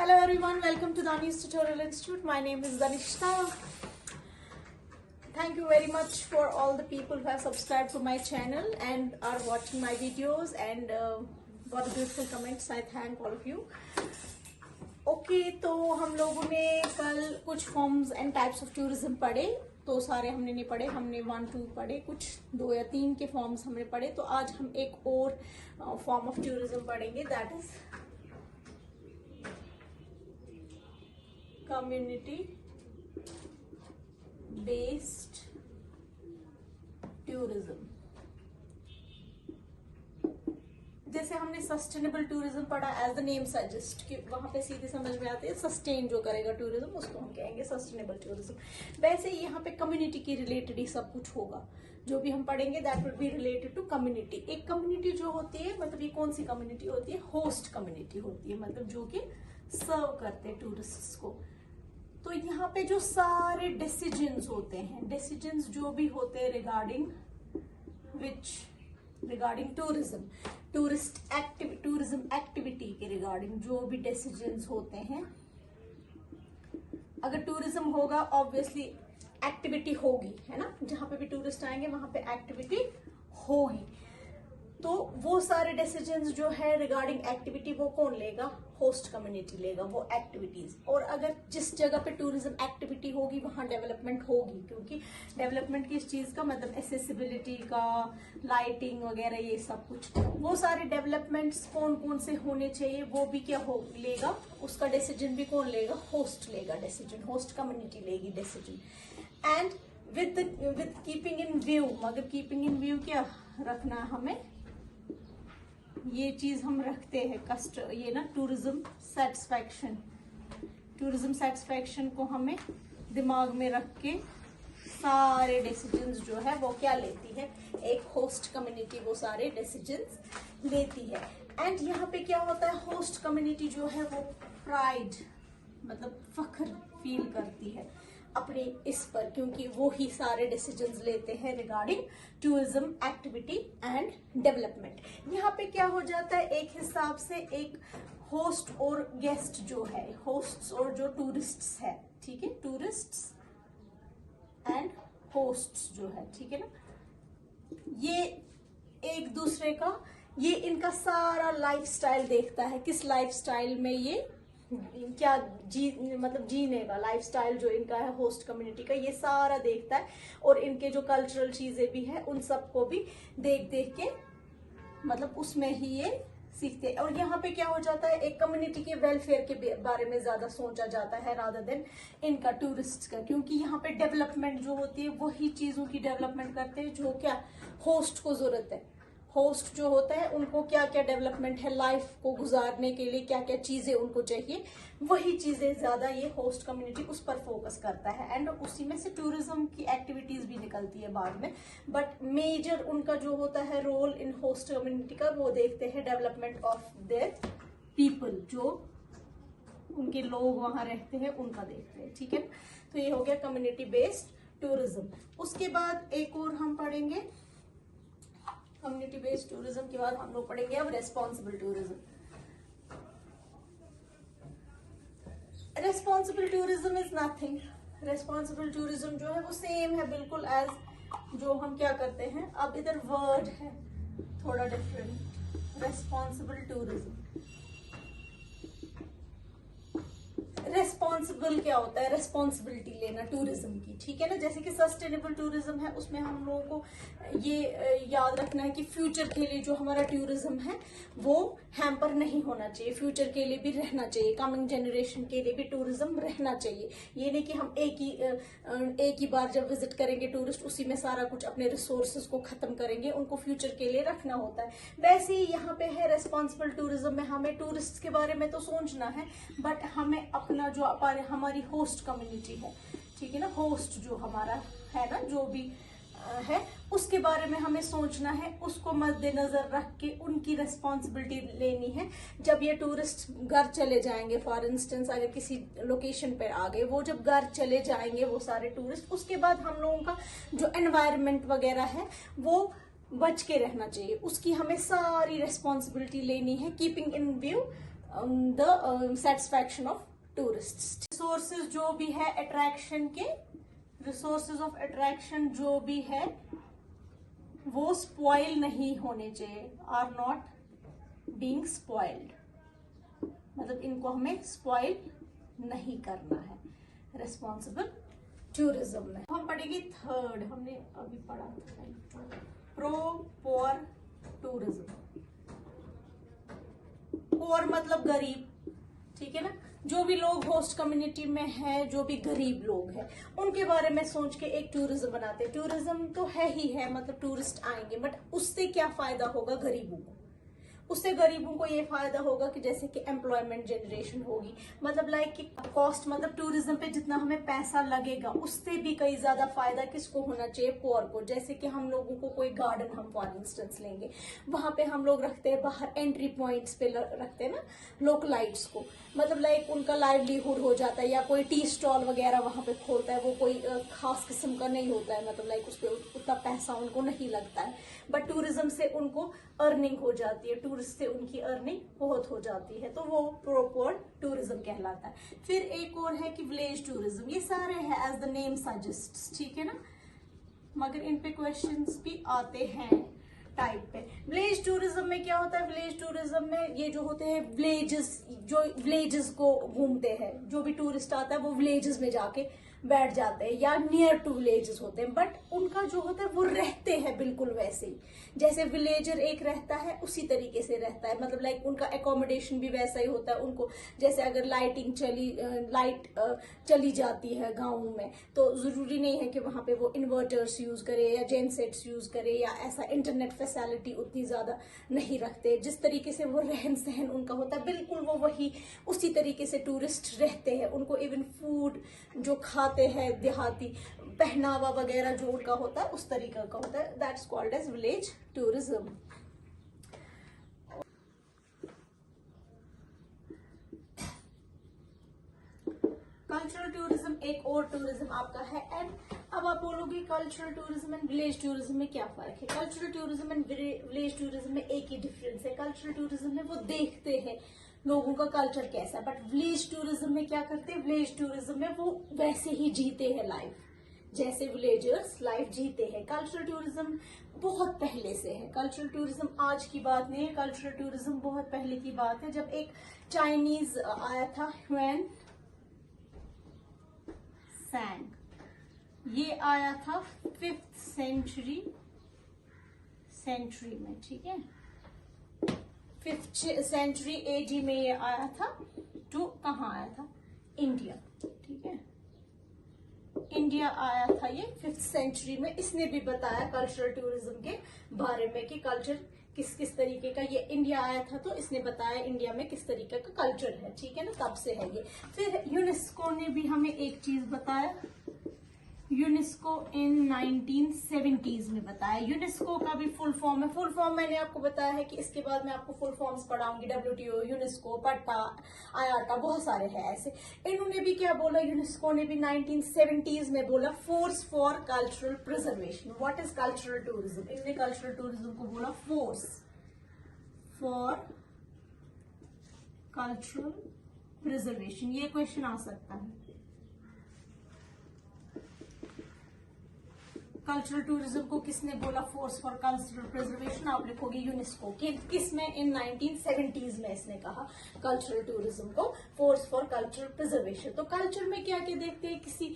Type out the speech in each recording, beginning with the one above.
Hello everyone, welcome to Dani's Tutorial Institute. My name is Danishta. Thank you very much for all the people who have subscribed to my channel and are watching my videos and got beautiful comments. I thank all of you. Okay, तो हम लोगों ने कल कुछ forms and types of tourism पढ़े, तो सारे हमने नहीं पढ़े, हमने 1-2 पढ़े, कुछ 2 या 3 के forms हमने पढ़े. तो आज हम एक और form of tourism पढ़ेंगे, that is community based tourism. जैसे हमने सस्टेनेबल टूरिज्म पढ़ा, एज द नेम सजेस्ट, कि वहां पे सीधे समझ में आते हैं सस्टेन जो करेगा टूरिज्म उसको हम कहेंगे सस्टेनेबल टूरिज्म. वैसे ही यहाँ पे कम्युनिटी की रिलेटेड ही सब कुछ होगा. जो भी हम पढ़ेंगे that will be related to community. एक कम्युनिटी जो होती है, मतलब ये कौन सी कम्युनिटी होती है? होस्ट कम्युनिटी होती है, मतलब जो कि सर्व करते हैं टूरिस्ट को. तो यहाँ पे जो सारे डिसीजंस होते हैं, डिसीजंस जो भी होते हैं रिगार्डिंग टूरिज्म, टूरिज्म एक्टिविटी के रिगार्डिंग जो भी डिसीजंस होते हैं. अगर टूरिज्म होगा ऑब्वियसली एक्टिविटी होगी, है ना. जहां पे भी टूरिस्ट आएंगे वहां पे एक्टिविटी होगी. तो वो सारे डिसीजंस जो है रिगार्डिंग एक्टिविटी वो कौन लेगा? होस्ट कम्युनिटी लेगा वो एक्टिविटीज. और अगर जिस जगह पे टूरिज्म एक्टिविटी होगी वहां डेवलपमेंट होगी, क्योंकि डेवलपमेंट किस चीज का मतलब एसेसिबिलिटी का, लाइटिंग वगैरह ये सब कुछ, वो सारे डेवलपमेंट्स कौन कौन से होने चाहिए वो भी क्या हो लेगा, उसका डिसीजन भी कौन लेगा? होस्ट लेगा डिसीजन, होस्ट कम्युनिटी लेगी decision. And with keeping in view, मगर कीपिंग इन व्यू क्या रखना है हमें? ये चीज हम रखते हैं ये ना टूरिज्म सेटिस्फैक्शन को हमें दिमाग में रख के सारे डिसीजंस जो है वो क्या लेती है? एक होस्ट कम्युनिटी वो सारे डिसीजंस लेती है. एंड यहाँ पे क्या होता है? होस्ट कम्युनिटी जो है वो प्राइड मतलब फख्र फील करती है अपने इस पर, क्योंकि वो ही सारे डिसीजंस लेते हैं regarding tourism activity and development. यहाँ पे क्या हो जाता है, एक हिसाब से एक होस्ट और गेस्ट जो है, होस्ट्स और जो टूरिस्ट्स है, ठीक है, टूरिस्ट्स एंड होस्ट्स जो है, ठीक है ना, ये एक दूसरे का, ये इनका सारा लाइफस्टाइल देखता है. किस लाइफस्टाइल में ये क्या मतलब जीने का लाइफस्टाइल जो इनका है होस्ट कम्युनिटी का, ये सारा देखता है. और इनके जो कल्चरल चीजें भी है उन सबको भी देख देख के मतलब उसमें ही ये सीखते हैं. और यहाँ पे क्या हो जाता है, एक कम्युनिटी के वेलफेयर के बारे में ज्यादा सोचा जाता है रादर देन इनका टूरिस्ट का, क्योंकि यहाँ पे डेवलपमेंट जो होती है वही चीजों की डेवलपमेंट करते हैं जो क्या होस्ट को जरूरत है. होस्ट जो होता है उनको क्या क्या डेवलपमेंट है, लाइफ को गुजारने के लिए क्या क्या चीजें उनको चाहिए, वही चीजें ज्यादा ये होस्ट कम्युनिटी उस पर फोकस करता है. एंड उसी में से टूरिज्म की एक्टिविटीज भी निकलती है बाद में. बट मेजर उनका जो होता है रोल इन होस्ट कम्युनिटी का, वो देखते हैं डेवलपमेंट ऑफ देयर पीपल, जो उनके लोग वहां रहते हैं उनका देखते हैं, ठीक है. तो ये हो गया कम्युनिटी बेस्ड टूरिज्म. उसके बाद एक और हम पढ़ेंगे कम्युनिटी बेस्ड टूरिज्म के बाद हम लोग पढ़ेंगे अब responsible tourism. Responsible tourism is nothing. Responsible tourism जो है वो सेम है बिल्कुल एज जो हम क्या करते हैं. अब इधर वर्ड है थोड़ा डिफरेंट. रेस्पॉन्सिबल टूरिज्म, रेस्पॉन्सिबल क्या होता है? रेस्पॉन्सिबिलिटी लेना टूरिज्म की, ठीक है ना. जैसे कि सस्टेनेबल टूरिज्म है, उसमें हम लोगों को ये याद रखना है कि फ्यूचर के लिए जो हमारा टूरिज्म है वो हैम्पर नहीं होना चाहिए, फ्यूचर के लिए भी रहना चाहिए, कमिंग जनरेशन के लिए भी टूरिज्म रहना चाहिए. ये नहीं कि हम एक ही बार जब विजिट करेंगे टूरिस्ट उसी में सारा कुछ अपने रिसोर्सेज को खत्म करेंगे, उनको फ्यूचर के लिए रखना होता है. वैसे ही यहाँ पे है रेस्पॉन्सिबल टूरिज्म में हमें टूरिस्ट के बारे में तो सोचना है, बट हमें अपना जो हमारी होस्ट कम्युनिटी है, ठीक है ना, होस्ट जो हमारा है ना, जो भी है उसके बारे में हमें सोचना है, उसको मद्देनजर रख के उनकी रेस्पॉन्सिबिलिटी लेनी है. जब ये टूरिस्ट घर चले जाएंगे, फॉर इंस्टेंस अगर किसी लोकेशन पर आ गए, वो जब घर चले जाएंगे वो सारे टूरिस्ट, उसके बाद हम लोगों का जो एनवायरनमेंट वगैरह है वो बच के रहना चाहिए, उसकी हमें सारी रेस्पॉन्सिबिलिटी लेनी है. Keeping in view the satisfaction of tourists. Resources जो भी है अट्रैक्शन के, रिसोर्सेज ऑफ अट्रैक्शन जो भी है वो स्पॉइल नहीं होने चाहिए, आर नॉट बीइंग स्पॉइल्ड, मतलब इनको हमें स्पॉइल नहीं करना है रिस्पॉन्सिबल टूरिज्म में। हम पढ़ेंगे थर्ड, हमने अभी पढ़ा था प्रो पुअर टूरिज्म। पुअर मतलब गरीब, ठीक है ना, जो भी लोग होस्ट कम्युनिटी में है, जो भी गरीब लोग हैं, उनके बारे में सोच के एक टूरिज्म बनाते हैं। टूरिज्म तो है ही है, मतलब टूरिस्ट आएंगे, बट उससे क्या फायदा होगा गरीबों को? उससे गरीबों को ये फायदा होगा कि जैसे कि एम्प्लॉयमेंट जनरेशन होगी, मतलब लाइक कि कॉस्ट, मतलब टूरिज्म पे जितना हमें पैसा लगेगा उससे भी कई ज्यादा फायदा किसको होना चाहिए? पुअर को। जैसे कि हम लोगों को कोई गार्डन हम फॉर इंस्टेंस लेंगे, वहां पे हम लोग रखते हैं बाहर एंट्री पॉइंट्स पे रखते हैं ना लोकलाइट्स को, मतलब लाइक उनका लाइवलीहुड हो जाता है, या कोई टी स्टॉल वगैरह वहां पे खोलता है, वो कोई खास किस्म का नहीं होता है, मतलब लाइक उस पर उतना पैसा उनको नहीं लगता है, बट टूरिज्म से उनको अर्निंग हो जाती है, टूरिस्ट से उनकी अर्निंग बहुत हो जाती है, तो वो प्रॉपर टूरिज्म कहलाता है। फिर एक और है कि विलेज टूरिज्म, ये सारे हैं एज द नेम सजेस्ट, ठीक है ना, मगर इन पे क्वेश्चंस भी आते हैं टाइप पे। विलेज टूरिज्म में क्या होता है? विलेज टूरिज्म में ये जो होते हैं विलेजेस, जो विलेजेस को घूमते हैं, जो भी टूरिस्ट आता है वो विलेजेस में जाके बैठ जाते हैं या नियर टू विलेजेस होते हैं, बट उनका जो होता है वो रहते हैं बिल्कुल वैसे ही जैसे विलेजर एक रहता है, उसी तरीके से रहता है, मतलब लाइक उनका एकोमोडेशन भी वैसा ही होता है। उनको जैसे अगर लाइट चली जाती है गाँव में, तो जरूरी नहीं है कि वहां पे वो इन्वर्टर्स यूज करे या जेनसेट्स यूज करे, या ऐसा इंटरनेट फैसिलिटी उतनी ज्यादा नहीं रखते। जिस तरीके से वो रहन सहन उनका होता है बिल्कुल वो वही उसी तरीके से टूरिस्ट रहते हैं। उनको इवन फूड जो खाते हैं देहाती, पहनावा वगैरह जो उनका होता है उस तरीके का होता है, that's called as village tourism. Cultural tourism एक और टूरिज्म आपका है। एंड अब आप बोलोगे cultural tourism and village tourism में क्या फर्क है? Cultural tourism and village tourism में एक ही डिफरेंस है। कल्चरल टूरिज्म में वो देखते हैं लोगों का कल्चर कैसा है, बट विलेज टूरिज्म में क्या करते हैं? विलेज टूरिज्म में वो वैसे ही जीते हैं लाइफ जैसे विलेजर्स लाइफ जीते हैं। कल्चरल टूरिज्म बहुत पहले से है, कल्चरल टूरिज्म आज की बात नहीं है, कल्चरल टूरिज्म बहुत पहले की बात है। जब एक चाइनीज आया था ह्वेन सैंग, ये आया था 5th सेंचुरी में, ठीक है, 5th सेंचुरी AD में ये आया था। तो कहाँ आया था? इंडिया, ठीक है, इंडिया आया था ये 5th सेंचुरी में। इसने भी बताया कल्चरल टूरिज्म के बारे में कि कल्चर किस किस तरीके का, ये इंडिया आया था तो इसने बताया इंडिया में किस तरीके का कल्चर है, ठीक है ना, तब से है ये। फिर यूनेस्को ने भी हमें एक चीज बताया, यूनेस्को इन 1970s में बताया। यूनेस्को का भी फुल फॉर्म है, फुल फॉर्म मैंने आपको बताया है कि इसके बाद मैं आपको फुल फॉर्म्स पढ़ाऊंगी, WTO, यूनेस्को, पट्टा, आयाटा, बहुत सारे हैं ऐसे। इन्होंने भी क्या बोला? यूनेस्को ने भी 1970s में बोला force for cultural preservation. What is cultural tourism? इन्होंने कल्चरल टूरिज्म को बोला फोर्स फॉर कल्चरल प्रिजर्वेशन। ये क्वेश्चन आ सकता है। कल्चरल टूरिज्म को किसने बोला फोर्स फॉर कल्चरल प्रिजर्वेशन? आप लिखोगे यूनेस्को। किसमें? इन 1970s में इसने कहा कल्चरल टूरिज्म को फोर्स फॉर कल्चरल प्रिजर्वेशन। तो कल्चर में क्या क्या देखते हैं किसी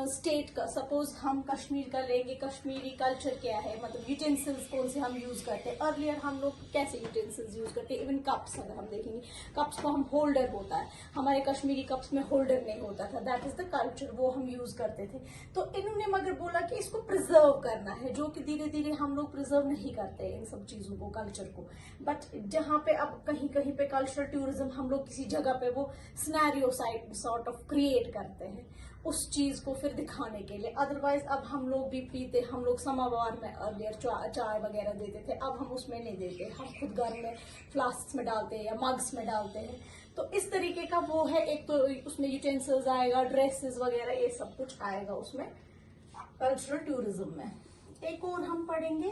स्टेट का? सपोज हम कश्मीर का लेंगे, कश्मीरी कल्चर क्या है, मतलब यूटेंसिल्स कौन से हम यूज करते हैं। अर्लियर हम लोग कैसे यूटेंसिल्स यूज करते हैं? इवन कप्स अगर हम देखेंगे, कप्स को हम होल्डर होता है, हमारे कश्मीरी कप्स में होल्डर नहीं होता था, दैट इज द कल्चर, वो हम यूज करते थे। तो इन्होंने मगर बोला कि इसको प्रिजर्व करना है, जो कि धीरे धीरे हम लोग प्रिजर्व नहीं करते इन सब चीजों को, कल्चर को। बट जहां पे अब कहीं कहीं पे कल्चरल टूरिज्म हम लोग किसी जगह पे वो सिनेरियो सॉर्ट ऑफ क्रिएट करते हैं उस चीज को फिर दिखाने के लिए। अदरवाइज अब हम लोग भी पीते, हम लोग समावार में अर्लियर चाय वगैरह देते थे, अब हम उसमें नहीं देते, हम खुद घर में फ्लास्क में डालते हैं या मग्स में डालते हैं। तो इस तरीके का वो है। एक तो उसमें यूटेंसिल्स आएगा, ड्रेसेस वगैरह, ये सब कुछ आएगा उसमें कल्चरल टूरिज्म में। एक और हम पढ़ेंगे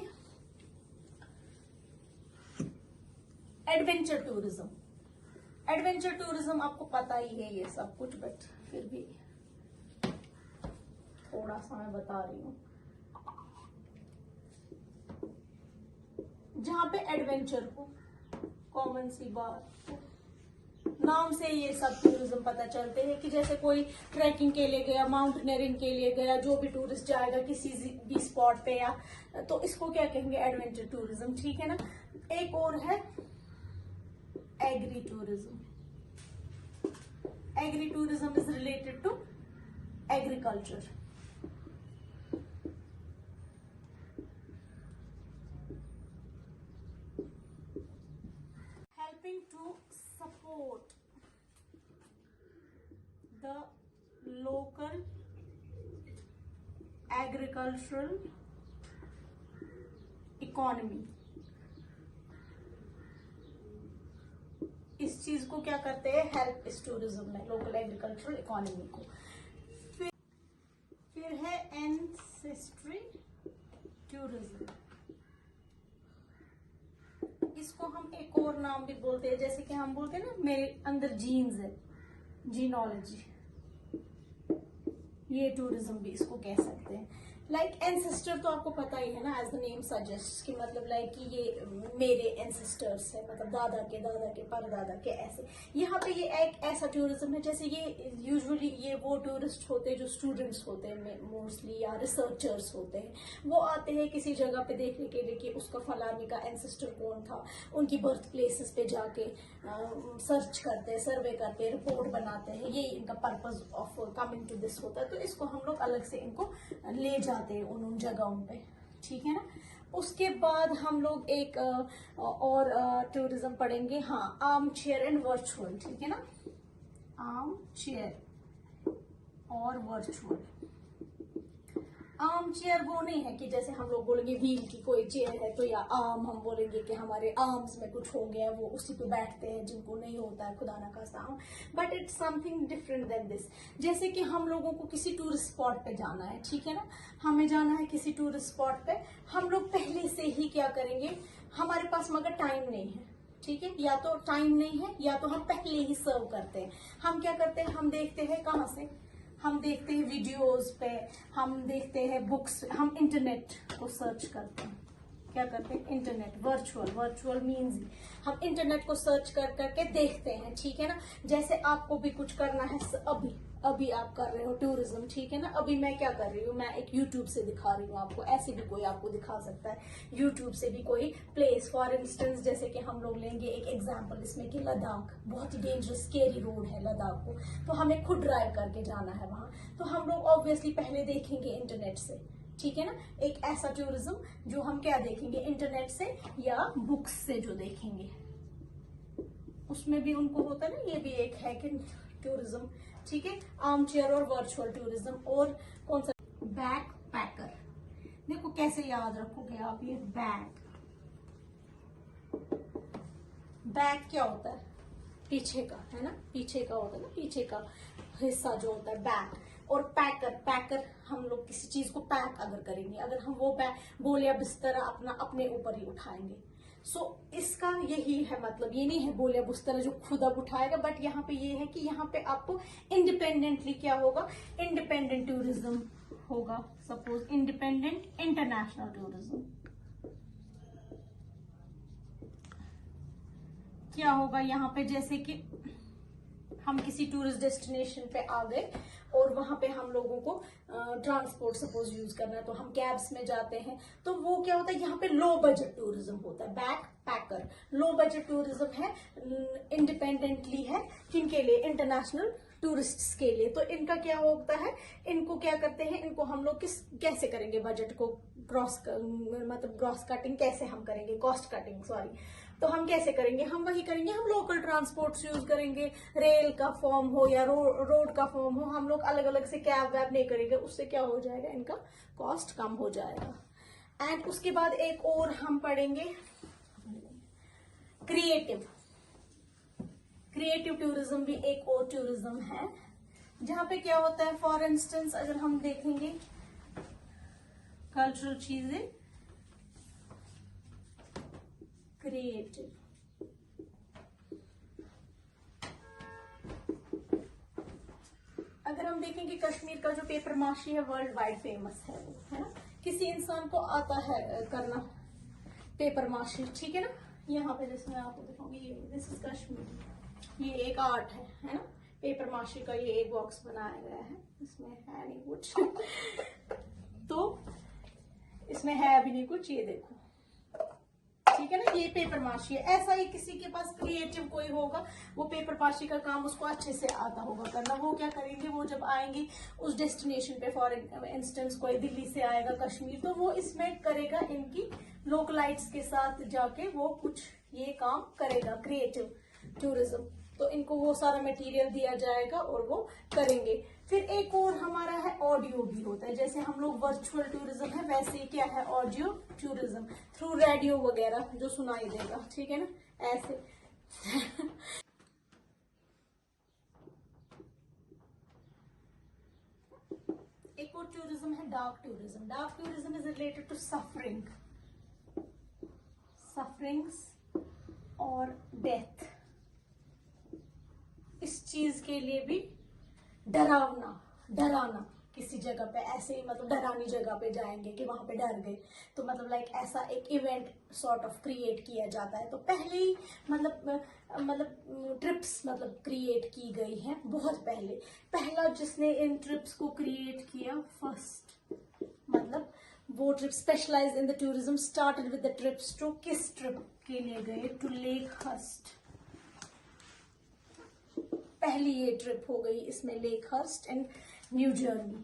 एडवेंचर टूरिज्म। एडवेंचर टूरिज्म आपको पता ही है ये सब कुछ, बट फिर भी थोड़ा सा मैं बता रही हूँ। जहां पे एडवेंचर हो, कॉमन सी बात, नाम से ये सब टूरिज्म पता चलते हैं कि जैसे कोई ट्रैकिंग के लिए गया, माउंटेनियरिंग के लिए गया, जो भी टूरिस्ट जाएगा किसी भी स्पॉट पे, या तो इसको क्या कहेंगे, एडवेंचर टूरिज्म, ठीक है ना। एक और है agri tourism. Agri tourism is related to agriculture. helping to support the local agricultural economy। इस चीज को क्या करते हैं, हेल्प इस टूरिज्म में लोकल एग्रीकल्चरल इकोनॉमी को। फिर है एंसेस्ट्री टूरिज्म। इसको हम एक और नाम भी बोलते हैं, जैसे कि हम बोलते हैं ना मेरे अंदर जीन्स है, जीनोलॉजी, ये टूरिज्म भी इसको कह सकते हैं। लाइक एंसेस्टर तो आपको पता ही है ना, एज द नेम सजेस्ट, कि मतलब लाइक कि ये मेरे एंसेस्टर्स है, मतलब दादा के परदादा के, ऐसे। यहाँ पे ये एक ऐसा टूरिज्म है, जैसे ये यूजुअली ये वो टूरिस्ट होते हैं जो स्टूडेंट्स होते हैं मोस्टली, या रिसर्चर्स होते हैं, वो आते हैं किसी जगह पे देखने के लिए कि उसका फलाने का एंसेस्टर कौन था, उनकी बर्थ प्लेसेस पे जाके सर्च करते हैं, सर्वे करते हैं, रिपोर्ट बनाते हैं, ये इनका purpose of coming to this होता है। तो इसको हम लोग अलग से इनको ले जाते हैं उन जगहों पे, ठीक है ना। उसके बाद हम लोग एक और टूरिज्म पढ़ेंगे, हाँ, आर्म चेयर एंड वर्चुअल, ठीक है ना। आर्म चेयर और वर्चुअल। आर्म चेयर वो नहीं है कि जैसे हम लोग बोलेंगे व्हील की कोई चेयर है तो, या आर्म हम बोलेंगे कि हमारे आर्म्स में कुछ हो गया, वो उसी पे बैठते हैं, जिनको नहीं होता है खुदा ना खास्ता, but it's something different than this. जैसे कि हम लोगों को किसी टूरिस्ट स्पॉट पे जाना है, ठीक है ना, हमें जाना है किसी टूरिस्ट स्पॉट पे, हम लोग पहले से ही क्या करेंगे, हमारे पास मगर टाइम नहीं है, ठीक है, या तो टाइम नहीं है या तो हम पहले ही सर्व करते हैं। हम क्या करते हैं, हम देखते हैं कहाँ से, हम देखते हैं वीडियोस पे, हम देखते हैं बुक्स, हम इंटरनेट को सर्च करते हैं, क्या करते हैं, इंटरनेट, वर्चुअल मीन्स हम इंटरनेट को सर्च कर करके देखते हैं, ठीक है ना। जैसे आपको भी कुछ करना है, अभी आप कर रहे हो टूरिज्म, ठीक है ना। अभी मैं क्या कर रही हूँ, मैं एक यूट्यूब से दिखा रही हूँ आपको, ऐसे भी कोई आपको दिखा सकता है यूट्यूब से भी कोई प्लेस। फॉर इंस्टेंस जैसे कि हम लोग लेंगे एक एग्जांपल इसमें कि लद्दाख, बहुत ही डेंजरस स्केरी रोड है लद्दाख को, तो हमें खुद ड्राइव करके जाना है वहां, तो हम लोग ऑब्वियसली पहले देखेंगे इंटरनेट से, ठीक है ना। एक ऐसा टूरिज्म जो हम क्या देखेंगे, इंटरनेट से या बुक्स से जो देखेंगे, उसमें भी उनको होता है ना, ये भी एक है कि टूरिज्म, ठीक है। आर्म चेयर और वर्चुअल टूरिज्म। और कौन सा, बैक पैकर। देखो कैसे याद रखोगे आप ये बैक क्या होता है, पीछे का, है ना, पीछे का होता है ना, पीछे का हिस्सा जो होता है बैक। और पैकर हम लोग किसी चीज को पैक अगर करेंगे, अगर हम वो बोल या बिस्तर अपने ऊपर ही उठाएंगे, सो इसका यही है मतलब, ये नहीं है बोल या बिस्तर जो खुद अब उठाएगा, बट यहाँ पे ये है कि यहाँ पे आपको इंडिपेंडेंटली क्या होगा, इंडिपेंडेंट टूरिज्म होगा। सपोज इंडिपेंडेंट इंटरनेशनल टूरिज्म क्या होगा यहाँ पे, जैसे कि हम किसी टूरिस्ट डेस्टिनेशन पे आ गए और वहां पे हम लोगों को ट्रांसपोर्ट सपोज यूज करना है, तो हम कैब्स में जाते हैं, तो वो क्या होता है, यहाँ पे लो बजट टूरिज्म होता है। बैक पैकर लो बजट टूरिज्म है, इंडिपेंडेंटली है, किनके लिए, इंटरनेशनल टूरिस्ट्स के लिए। तो इनका क्या होता है, इनको क्या करते हैं, इनको हम लोग कैसे करेंगे, बजट को मतलब ग्रॉस कटिंग कैसे हम करेंगे, कॉस्ट कटिंग सॉरी, तो हम कैसे करेंगे, हम वही करेंगे, हम लोकल ट्रांसपोर्ट यूज करेंगे, रेल का फॉर्म हो या रोड का फॉर्म हो, हम लोग अलग अलग से कैब वैब नहीं करेंगे, उससे क्या हो जाएगा, इनका कॉस्ट कम हो जाएगा। एंड उसके बाद एक और हम पढ़ेंगे क्रिएटिव टूरिज्म भी एक और टूरिज्म है, जहां पे क्या होता है, फॉर इंस्टेंस अगर हम देखेंगे कल्चरल चीजें, क्रिएटिव हम देखेंगे कश्मीर का जो पेपर माशी है वर्ल्ड वाइड फेमस है वो, है ना। किसी इंसान को आता है करना पेपर माशी, ठीक है ना। यहाँ पे जैसे मैं आपको दिखाऊंगी, ये दिस इज कश्मीर, ये एक आर्ट है ना। पेपर माशी का ये एक बॉक्स बनाया गया है, इसमें है नहीं कुछ तो इसमें है भी नहीं कुछ, ये देखो, ठीक है ना। ये पेपर माशी है। ऐसा ही किसी के पास क्रिएटिव कोई होगा, वो पेपर माशी का काम उसको अच्छे से आता होगा करना, वो क्या करेंगे, वो जब आएंगे उस डेस्टिनेशन पे, फॉर इंस्टेंस कोई दिल्ली से आएगा कश्मीर, तो वो इसमें करेगा, इनकी लोकलाइट्स के साथ जाके वो कुछ ये काम करेगा, क्रिएटिव टूरिज्म। तो इनको वो सारा मटेरियल दिया जाएगा और वो करेंगे। फिर एक और हमारा है ऑडियो भी होता है, जैसे हम लोग वर्चुअल टूरिज्म है, वैसे ही क्या है ऑडियो टूरिज्म, थ्रू रेडियो वगैरह जो सुनाई देगा, ठीक है ना, ऐसे एक और टूरिज्म है dark tourism. Dark tourism is related to sufferings और डेथ। इस चीज के लिए भी डराना किसी जगह पे, ऐसे ही मतलब डरानी जगह पे जाएंगे कि वहां पे डर गए, तो मतलब लाइक ऐसा एक इवेंट सॉर्ट ऑफ क्रिएट किया जाता है। तो पहले ही मतलब ट्रिप्स मतलब क्रिएट की गई है बहुत पहले। पहला जिसने इन ट्रिप्स को क्रिएट किया फर्स्ट, मतलब वो trip specialized in the tourism started with the trips to, किस ट्रिप के लिए गए, टू लेक हर्स्ट। पहली ये ट्रिप हो गई इसमें Lakehurst and New Jersey.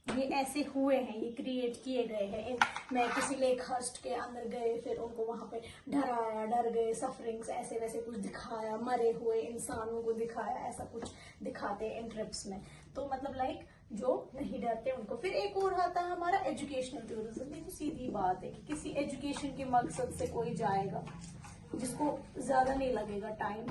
ये ऐसे हुए हैं, ये क्रिएट किए गए हैं। मैं किसी लेक हर्स्ट के अंदर गए, फिर उनको वहां पे डराया, डर गए, सफरिंग्स ऐसे वैसे कुछ दिखाया, मरे हुए इंसानों को दिखाया, ऐसा कुछ दिखाते हैं इन ट्रिप्स में। तो मतलब लाइक जो नहीं डरते उनको। फिर एक और आता है हमारा एजुकेशनल टूरिज्म। देखो सीधी बात है कि किसी एजुकेशन के मकसद से कोई जाएगा, जिसको ज्यादा नहीं लगेगा टाइम,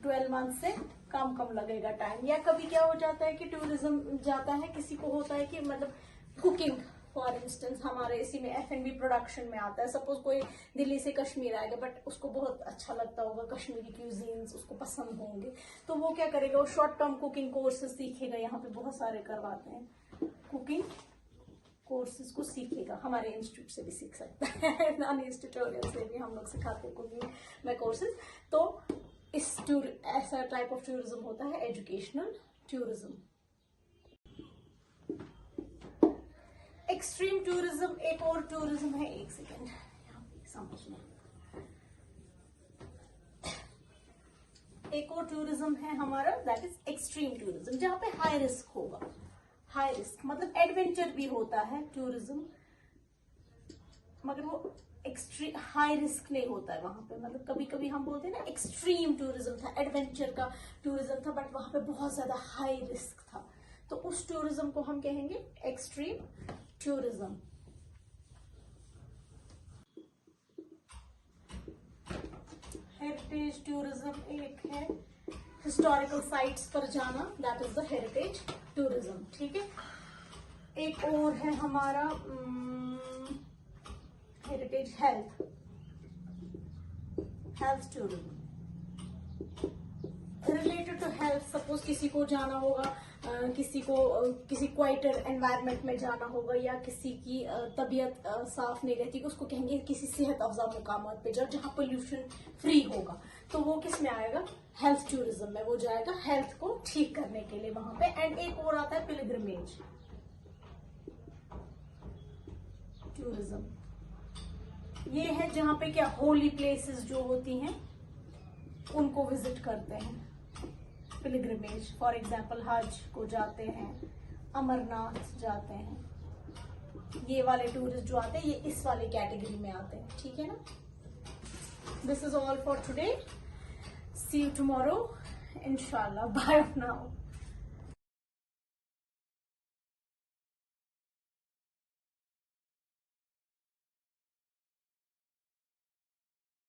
12 मंथ से कम लगेगा टाइम। या कभी क्या हो जाता है कि टूरिज्म जाता है, किसी को होता है कि मतलब कुकिंग फॉर इंस्टेंस, हमारे इसी में F&B प्रोडक्शन में आता है। सपोज कोई दिल्ली से कश्मीर आएगा, बट उसको बहुत अच्छा लगता होगा कश्मीरी क्यूजीन्स, उसको पसंद होंगे, तो वो क्या करेगा, वो शॉर्ट टर्म कुकिंग कोर्सेज सीखेगा। यहाँ पे बहुत सारे करवाते हैं कुकिंग कोर्सेज को, सीखेगा। हमारे इंस्टीट्यूट से भी सीख सकता है, नॉन इंस्टीट्यूटोरियल से भी हम लोग सिखाते हैं कुकिंग में कोर्सेज। तो इस ऐसा टाइप ऑफ टूरिज्म होता है एजुकेशनल टूरिज्म। एक्सट्रीम टूरिज्म एक और टूरिज्म है, एक सेकेंड समझना। एक और टूरिज्म है हमारा, दैट इज एक्सट्रीम टूरिज्म, जहां पे हाई रिस्क होगा। हाई रिस्क मतलब एडवेंचर भी होता है टूरिज्म, मगर वो एक्सट्रीम हाई रिस्क नहीं होता है वहां पे। मतलब कभी कभी हम बोलते हैं ना एक्सट्रीम टूरिज्म था, एडवेंचर का टूरिज्म था, बट वहां पे बहुत ज्यादा हाई रिस्क था, तो उस टूरिज्म को हम कहेंगे एक्सट्रीम टूरिज्म। हेरिटेज टूरिज्म एक है, हिस्टोरिकल साइट्स पर जाना, that is the heritage tourism, ठीक है। एक और है हमारा heritage health tourism, related to health. Suppose किसी को जाना होगा, किसी को किसी क्वाइटर एनवायरनमेंट में जाना होगा, या किसी की तबीयत साफ नहीं रहती, उसको कहेंगे किसी सेहत अफजा मुकामात पे जाओ जहाँ पोल्यूशन फ्री होगा, तो वो किस में आएगा, हेल्थ टूरिज्म में। वो जाएगा हेल्थ को ठीक करने के लिए वहां पे। एंड एक और आता है पिलग्रिमेज टूरिज्म। ये है जहां पे क्या होली प्लेसेस जो होती हैं उनको विजिट करते हैं, पिलग्रिमेज। फॉर एग्जाम्पल हज को जाते हैं, अमरनाथ जाते हैं। ये वाले टूरिस्ट जो आते हैं ये इस वाले कैटेगरी में आते हैं, ठीक है ना। This is all for today, see you tomorrow इंशाल्लाह, बाय नाउ।